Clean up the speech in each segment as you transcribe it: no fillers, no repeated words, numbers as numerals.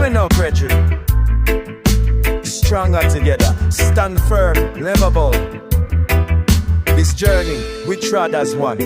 me know, brethren. Stronger together, stand firm, never bow. This journey we trod as one.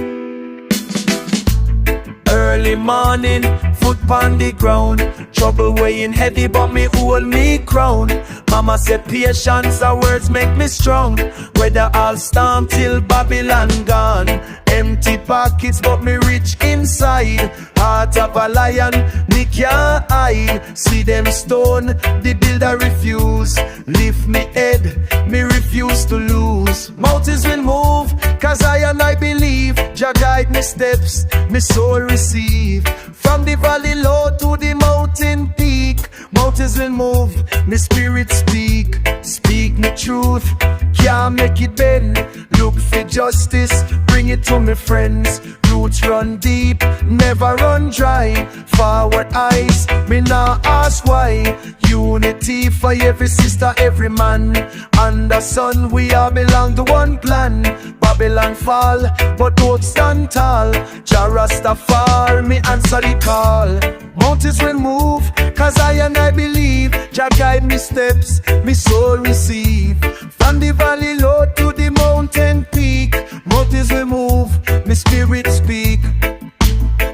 Early morning, foot on the ground. Trouble weighing heavy, but me hold me crown. Mama said patience, her words make me strong. Whether I'll storm till Babylon gone. Empty pockets, but me rich inside. Heart of a lion, me can't hide. See them stone, the builder refuse. Lift me head, me refuse to lose. Mountains will move, cause I believe. Jah guide me steps, me soul receive. From the valley low to the mountain peak. Mountains will move, me spirit speak. Speak me truth, can't make it bend. Look for justice, bring it to me friends. Roots run deep, never run dry. Forward eyes, me nah ask why. Unity for every sister, every man. Under sun, we all belong to one plan. Babylon fall, but don't stand tall. Jah Rastafari, me answer the call. Mountains will move, cause I believe. Jah guide me steps, me soul receive. From the valley low to the mountain peak. Mountains will move, me spirit speak.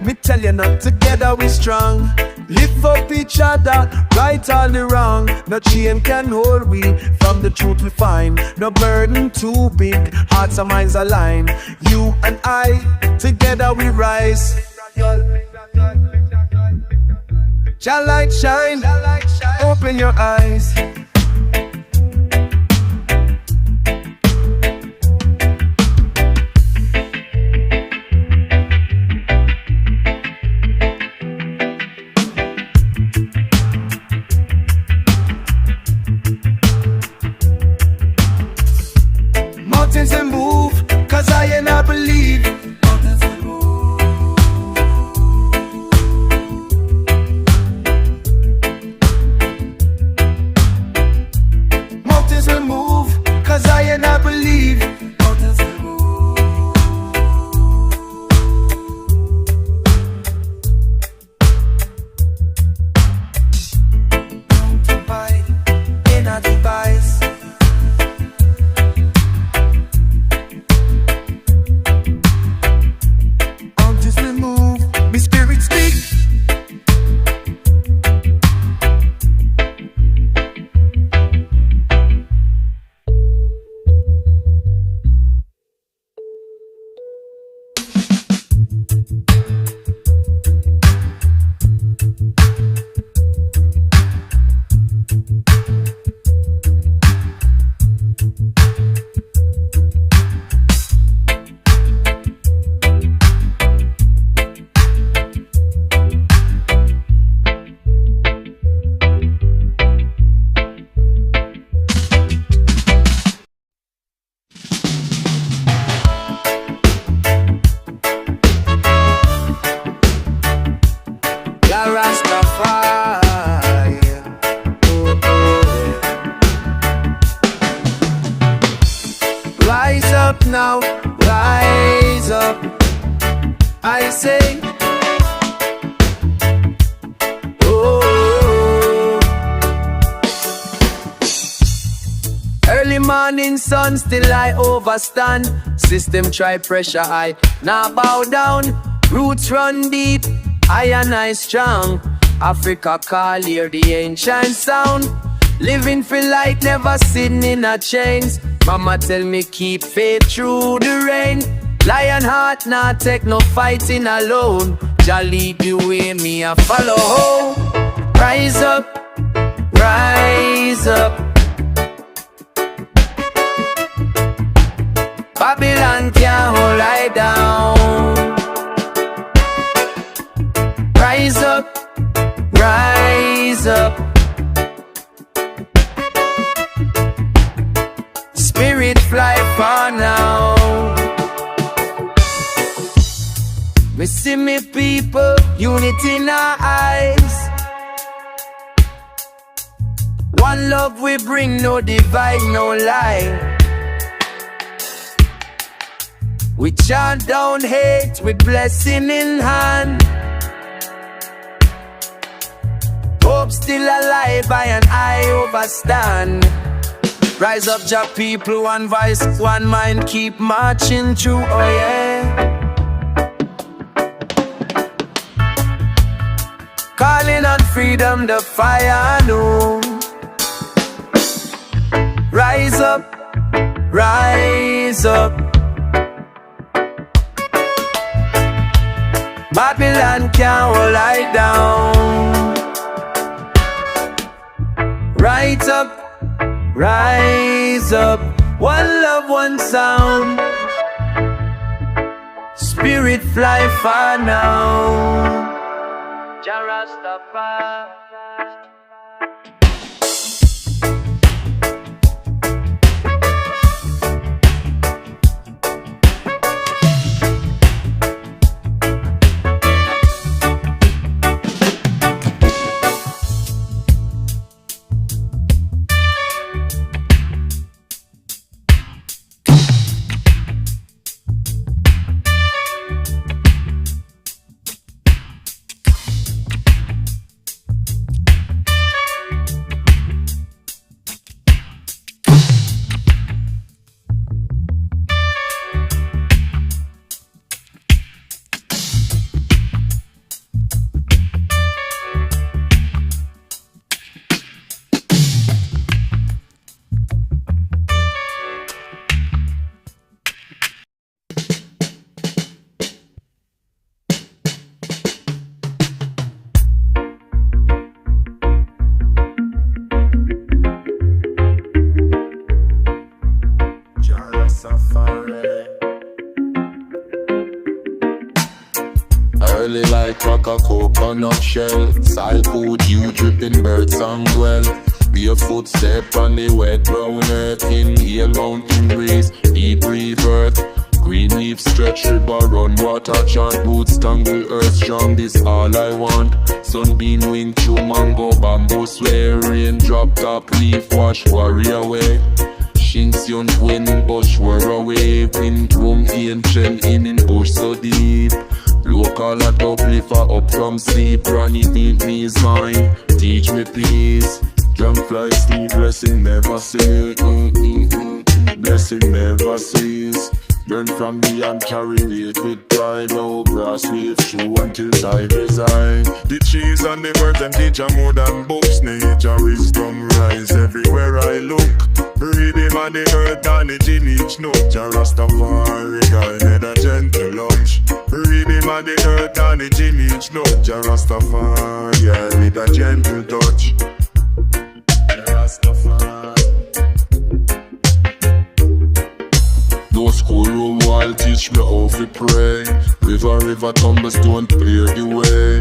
Me tell you not together we strong. Lift up each other, right all the wrong. No chain can hold we, from the truth we find. No burden too big, hearts and minds align. You and I, together we rise. Shall light shine, open your eyes. Mountains and move, cause I believe. Mountains and move. Mountains will move, cause I believe. Mountains will move. Mountain bite in a device. Now, rise up, I say. Oh, early morning sun, still I overstand. System try pressure, I now bow down. Roots run deep, I and I strong. Africa call, hear the ancient sound. Living for light, never sitting in a chains. Mama tell me keep faith through the rain. Lion heart not take no fighting alone. Jah lead the way, me a follow. Rise up, rise up. Babylon can't hold I down. Rise up, rise up. Spirit fly far now. We see me people, unity in our eyes. One love we bring, no divide, no lie. We chant down hate with blessing in hand. Hope still alive, I and I overstand. Rise up, Jah people, one voice, one mind, keep marching through, oh yeah. Calling on freedom, the fire new. Rise up, rise up. Babylon can't hold I down. Rise up, rise up. One love, one sound. Spirit fly far now. Jah Rastafari. Early like crack a coconut shell. Side food, you dripping bird song well. Barefoot step on the wet brown earth. Inhale mountain breeze, deep breathe earth. Green leaf stretch, river run, water chant. Boots tangle earth strong, this all I want. Sunbeam wing, chew mango, bamboo sway. Rain drop top, leaf wash, worry away. Shinks yon wind, bush were away. Wind room ancient in bush so deep. Local a double for up from sleep. Granny need me is mine, teach me please. Jump fly sleep, blessing never cease. Blessing never cease. Learn from me and carry it with pride. No grass wave through until I resign. The cheese and the birds and teacher more than books. Nature wisdom rise everywhere I look. Riddim and the earth and the village note. Jah Rastafari guided a gentle lunch. Riddim and the earth and the village note. Jah Rastafari guided a gentle touch. Jah Rastafari. No schoolroom wall teach me how to pray. River tumbles don't clear the way.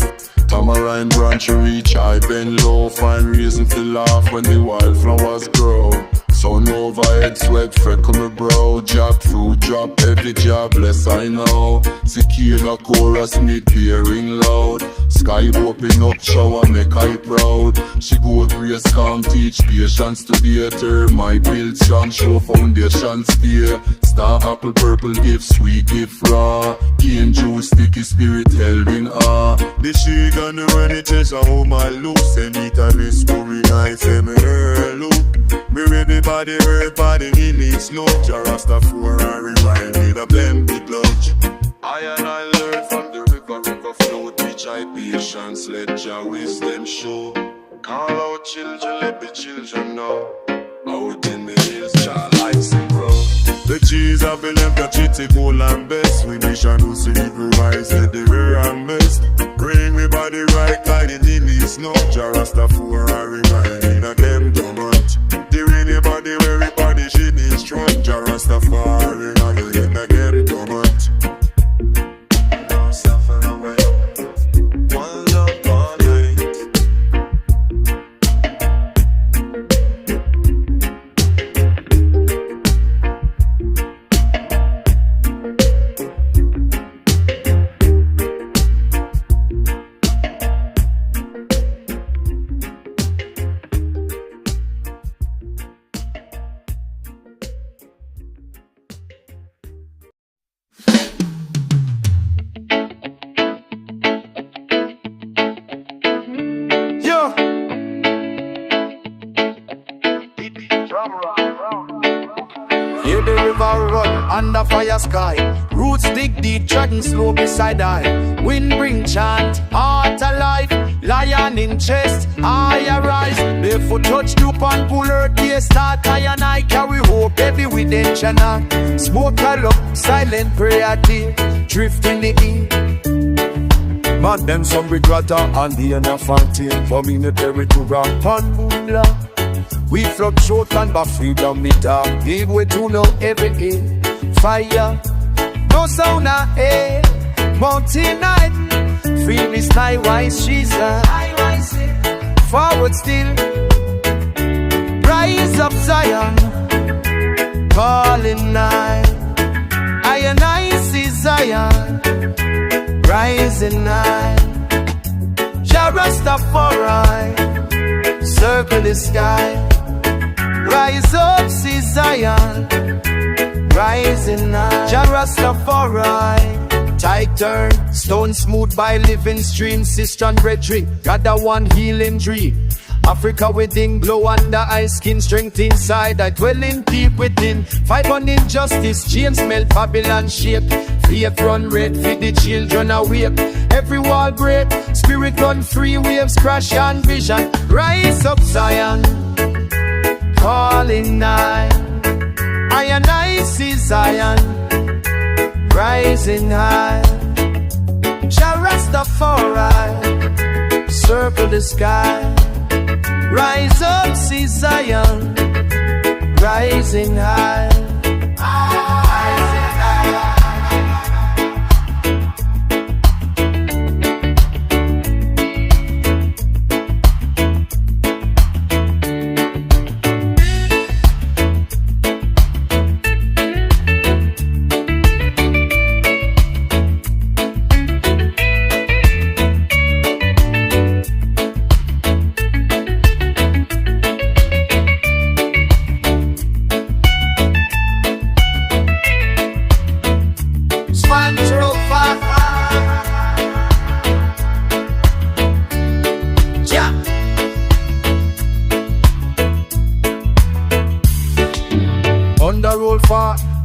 Tamarind branch reach high, bend low. Find reason to laugh when the wildflowers grow. Sun overhead, sweat freckle my brow. Jackfruit drop, every jobless I know. Cicada chorus, me hearing loud. Sky open up, shower make I proud. She go grace calm, teach patience to be a term. My build strong, show foundation spear. Star apple purple gift, sweet gift raw. Cane juice, sticky spirit held in awe. The she gonna run it, chase a home I loose. And eat a this story, I say me look. Me ready by the earth, by the village no. Jah Rastafari remind me the blended clutch. I and I learn from the river flow. Teach I patience, let Jah wisdom show. Call out children, let the children know. Out in the hills, Jah likes to grow. The cheese have been left, the chitty cool and best. We mission to see the rise, let the rear and best. Bring me by the right kind in the least no. Jah Rastafari remind me that them don't want. The really body, everybody, she is strong. Jah Rastafari, and you get again, don't want. under fire sky. Roots dig deep, treading slow beside I. Wind bring chant, heart alive. Lion in chest, I arise. Barefoot touch loop and pull earth, yeah, start I and I carry hope heavy within channel. Smoke a look, silent prayer deep, drift in the heat. Man, them some regrata and the enough for me the territory and moonla. We fluctuate and back freedom it up. Give way to know everything. Fire, no sound of air. Mountain night, feel this night wise Jesus. Forward still, rise up Zion. Calling night, I and I see Zion. Rising night, Jah Rastafari, circle the sky. Rise up, see Zion. Rising night, Jah Rastafari. Tight turn, stone smooth by living stream. Sister and brethren, got that one healing dream. Africa within, glow under ice skin. Strength inside, I dwell in deep within. Fight on injustice, James melt Babylon shape. Faith run red, feed the children awake. Every wall break, spirit run free. Waves crash and vision. Rise up Zion, calling night. I and I see Zion, rising high. Jah Rastafari, circle the sky. Rise up, see Zion, rising high.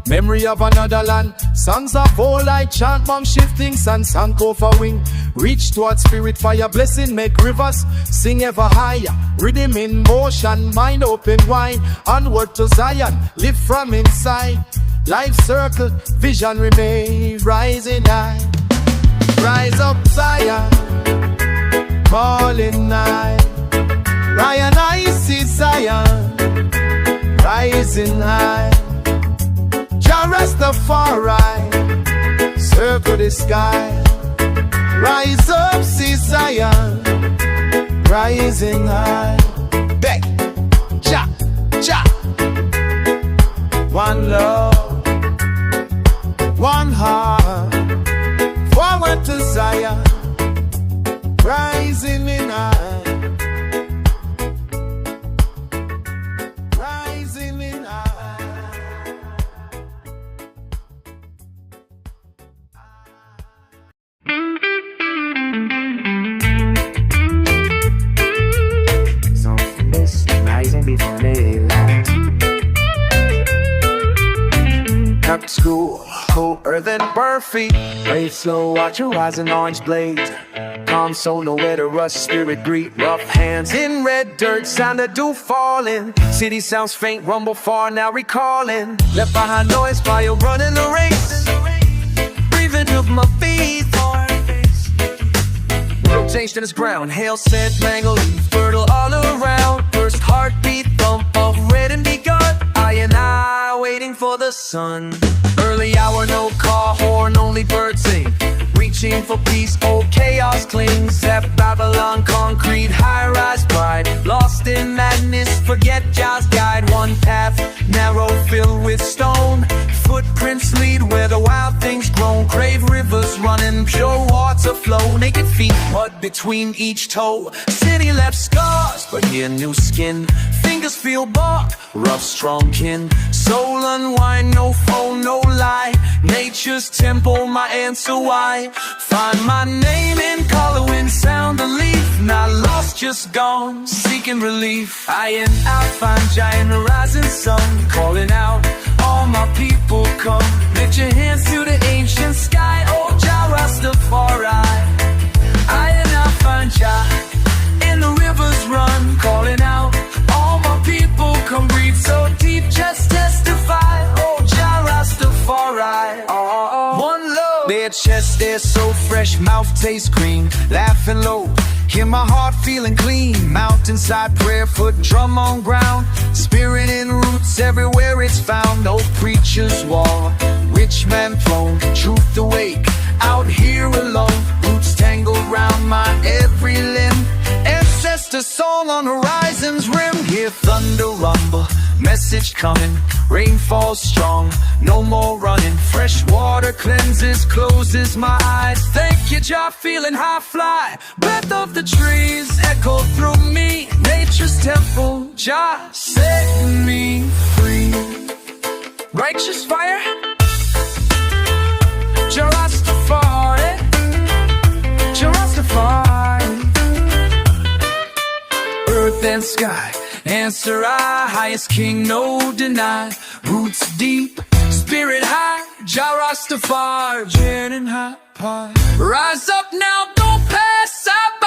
Memory of another land. Songs of old like chant, bomb shifting sand, sand for wing. Reach towards spirit fire, blessing make rivers sing ever higher. Rhythm in motion, mind open wide. Onward to Zion, live from inside. Life circle, vision remain rising high. Rise up Zion, calling night. Ryan I see Zion, rising high. Jah Rastafari, circle the sky. Rise up, see Zion, rising high. Back, Jah, Jah. One love, one heart. Forward to Zion, rising in high. Rising in high. After school, cool earth and burn feet. Wave slow, watch your eyes and orange blades. Calm soul, nowhere to rush, spirit greet. Rough hands in red dirt, sound of dew falling. City sounds faint, rumble far, now recalling. Left behind noise, fire running the race. Breathing up my feet. World changed in its ground, hail set, mango leaf, fertile all around. First heartbeat, thump of red and begun. I and I waiting for the sun. Early hour, no car horn, only birds sing. Reaching for peace, old chaos clings. At Babylon, concrete, high-rise pride. Lost in madness, forget Jah's guide. One path, narrow, filled with stone. Footprints lead where the wild things grown. Crave rivers running, pure water flow. Naked feet, mud between each toe. City left scars, but here new skin. Fingers feel bark, rough, strong kin. Soul unwind, no phone, no lie. Nature's temple, my answer why. Find my name in callin, sound the leaf. Not lost, just gone, seeking relief. I and I find giant rising sun, calling out. All all my people come. Lift your hands to the ancient sky, oh Jah Rastafari. I and I find Jah in the rivers run, calling out, all my people come breathe so deep, just testify, oh Jah Rastafari. One love. Their chest, they're so fresh, mouth tastes green, laughing low, hear my heart feeling clean. Mountainside prayer, foot drum on ground, spirit in roots everywhere it's found. No preacher's wall, rich man throne, truth awake, out here alone. Roots tangled round my every limb, ancestor song on horizon's rim. Hear thunder rumble, message coming, rain falls strong, no more running. Fresh water cleanses, closes my eyes. Thank you, Jah, feeling high fly. Breath of the trees echo through me. Nature's temple, Jah, set me free. Righteous fire, Jah Rastafari, Jah Rastafari. Earth and sky, answer I, highest king, no deny. Roots deep, spirit high, Jah Rastafari, burning high pie. Rise up now, don't pass by.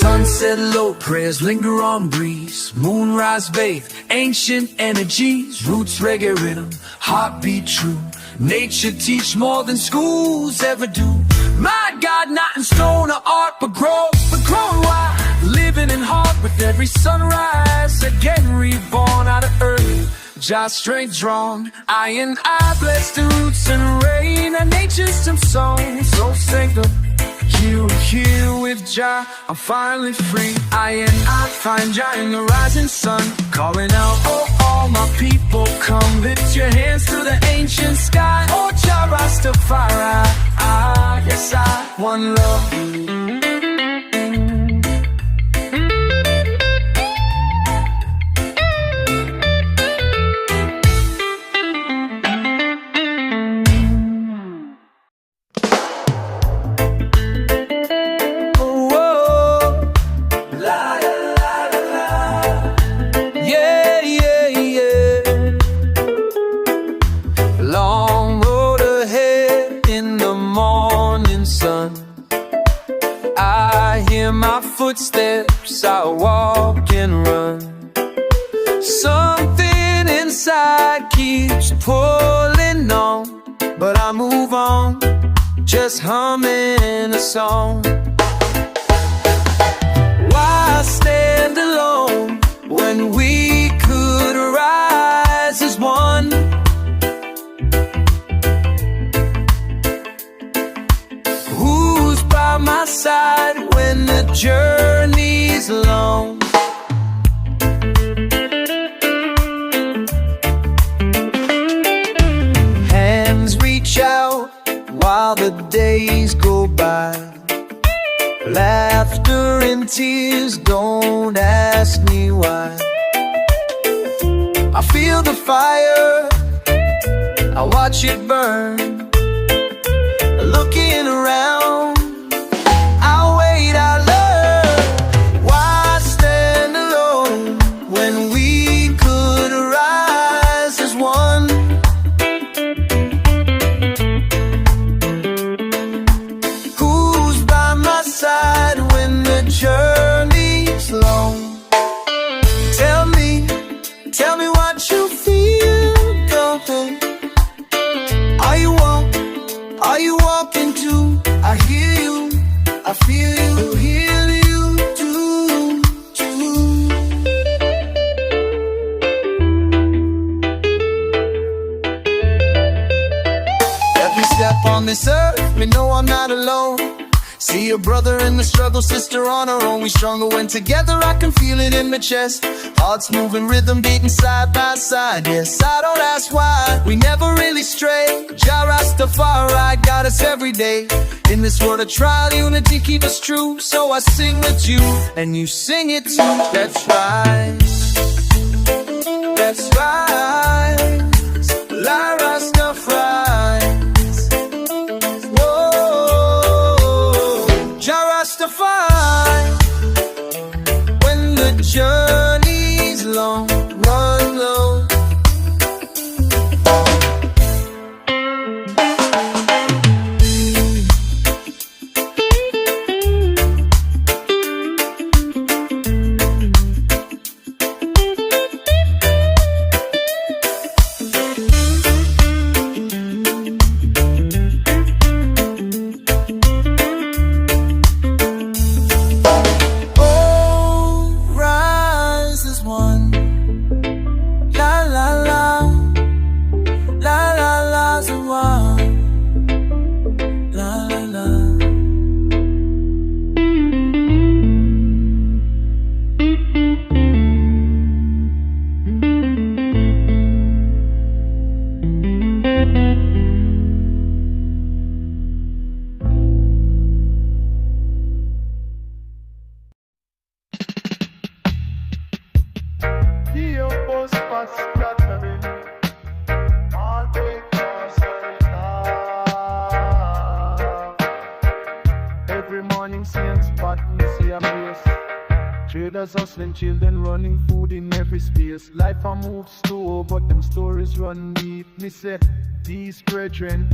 Sunset low, prayers linger on breeze. Moonrise bathe, ancient energies. Roots reggae rhythm, heartbeat true. Nature teach more than schools ever do. My God, not in stone or art, but growing wild. Living in heart with every sunrise. Again reborn out of earth, Jah strength drawn. I and I bless the roots and rain, and nature's some song. So sing them, here with Jah, I'm finally free. I and I find Jah in the rising sun, calling out, oh all my people come. Lift your hands to the ancient sky, oh Jah Rastafari. Yes I, one love. My footsteps, I walk and run. Something inside keeps pulling on, but I move on, just humming a song. Why stand alone when we could rise as one? Who's by my side when the journey's long? Hands reach out while the days go by. Laughter and tears, don't ask me why. I feel the fire, I watch it burn. Looking around, journey's long. Tell me what you feel, go ahead. Are you walking too? I hear you, I feel you, hear you too. Every step on this earth, we know I'm not alone. See a brother in the struggle, sister on her own. We stronger when together, I can feel it in my chest. Hearts moving, rhythm beating side by side. Yes, I don't ask why, we never really stray. Jah Rastafari got us every day. In this world of trial, unity keep us true. So I sing with you, and you sing it too. That's right, that's right, La Rastafari. When the journey's long, run low. Traders hustling, children running food in every space. Life a move slow, but them stories run deep. Me say, these brethren,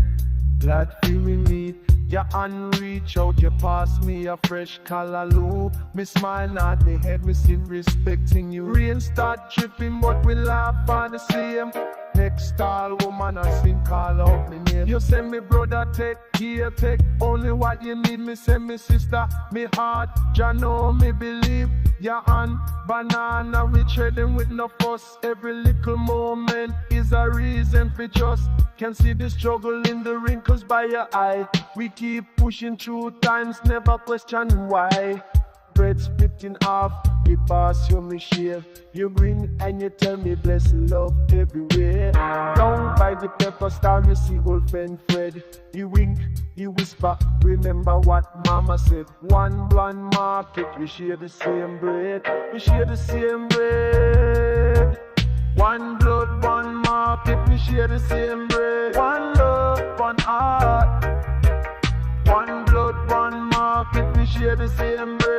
glad feel we meet. Ya hand reach out, you pass me a fresh callaloo. Me smile at the head, we still respecting you. Rain start dripping, but we laugh on the same. Next tall woman I sing call out me name. You say me brother take care, take only what you need. Me say me sister, me heart, ya know me believe. Ya hand banana we trading with no fuss. Every little moment is a reason for trust. Can see the struggle in the wrinkles by your eye. We keep pushing through times, never question why. Bread splitting off, we pass you me share. You grin and you tell me bless love everywhere. Down by the pepper star, me see old friend Fred. You wink, you whisper, remember what mama said. One market, we share the same bread. We share the same bread. One blood, one market, we share the same bread. One love, one heart. One blood, one market, we share the same bread.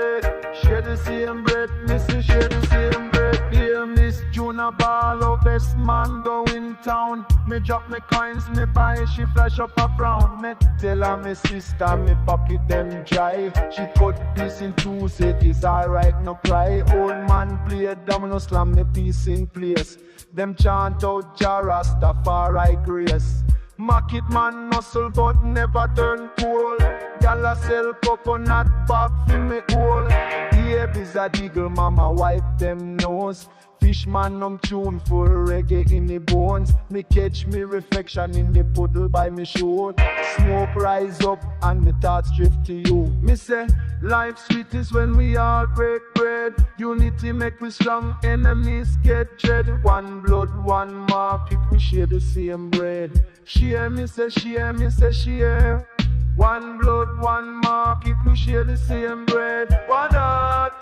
Share the same bread, missy share the same bread. Hear Miss Juna ball of best man go in town. Me drop me coins, me buy, she flash up a frown. Me tell her me sister, me pocket them dry. She cut this in two, say it's alright, no cry. Old man play domino, slam me piece in place. Them chant out Jah Rastafari grace. Market man hustle but never turn cool. Gala sell coconut pop for me hole. Here is a diggle, mama wipe them nose. Fishman tune for reggae in the bones. Me catch me reflection in the puddle by me shore. Smoke rise up and the thoughts drift to you. Me say, life sweet is when we all break bread. Unity make we strong, enemies get dread. One blood, one mark, if we share the same bread. Share, me say share, me say share. One blood, one mark, if we share the same bread. One heart.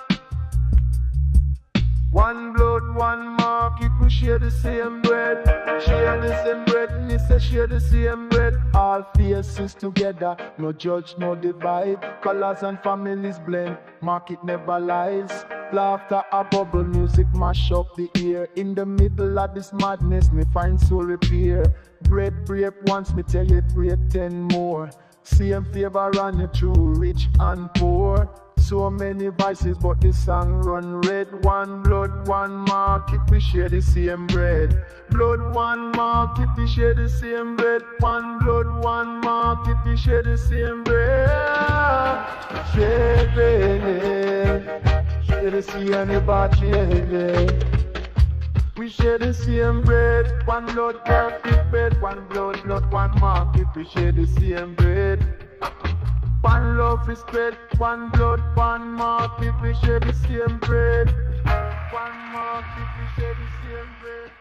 One blood, one mark, if we share the same bread. Share the same bread, me say share the same bread. All faces together, no judge, no divide. Colors and families blend, market never lies. Laughter a bubble, music mash up the ear. In the middle of this madness, me find soul repair. Bread break once, me tell you break 10 more. Same flavor run you through, rich and poor. So many vices, but this song run red. One blood, one mark, if we share the same bread. Blood, one mark, if we share the same bread. One blood, one mark, if we share the same bread. Share bread, share the same bread. We share the same bread. One blood, perfect bread. One blood, one mark, if we share the same bread. One love is spread, one blood, one mark, if we share the same bread. One mark, if we share the same bread.